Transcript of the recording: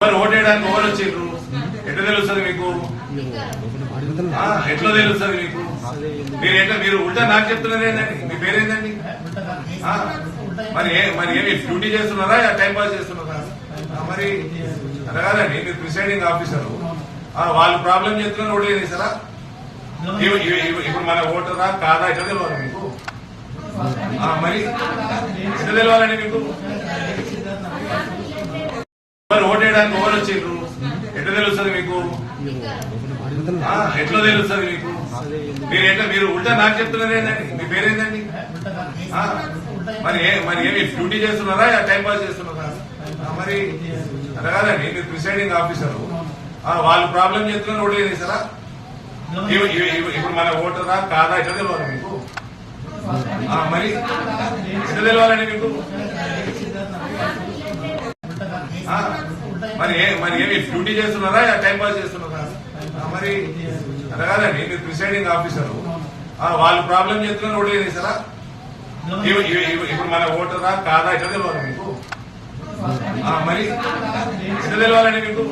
మరి ఓటేయడానికి ఎవరు వచ్చిండ్రు? ఎట్లా తెలుస్తుంది మీకు? ఎట్లా తెలుస్తుంది మీకు? మీరు ఉల్టా నాకు చెప్తున్నారు ఏంటండి? మీ పేరేందండి? మరి ఏమి డ్యూటీ చేస్తున్నారా టైం పాస్ చేస్తున్నారా? మరి అలా కాదండి, మీరు ప్రిసైడింగ్ ఆఫీసర్, వాళ్ళు ప్రాబ్లం చెప్తున్నారు ఓటు చేస్తారా? ఇప్పుడు మన ఓటరా కాదా ఎట్లా తెలవాలి మీకు? మరి ఎట్లా తెలవాలండి మీకు? మరి ఓటేయడానికి ఎవరు వచ్చిండ్రు? ఎట్లా తెలుస్తుంది మీకు? ఎట్లా తెలుస్తుంది మీకు? మీరు ఉల్టా నాకు చెప్తున్నారు ఏంటండి? మీ పేరేందండి? మరి ఏమి డ్యూటీ చేస్తున్నారా టైం పాస్ చేస్తున్నారా? మరి అలా కాదండి, మీరు ప్రిసైడింగ్ ఆఫీసర్, వాళ్ళు ప్రాబ్లం చెప్తున్నారు ఓటు చేస్తారా? ఇప్పుడు మన ఓటరా కాదా ఎట్లా తెలవాలి మీకు? మరి ఎట్లా తెలవాలండి మీకు? మరి ఏమి డ్యూటీ చేస్తున్నారా టైం పాస్ చేస్తున్నారా? మరి అలా కాదండి, మీరు ప్రిసైడింగ్ ఆఫీసర్, వాళ్ళు ప్రాబ్లం చెప్తున్నారు ఓటు చేస్తారా? ఇప్పుడు మన ఓటరా కాదా ఎట్లా తెలవాలి మీకు? మరి ఎట్లా తెలవాలండి మీకు?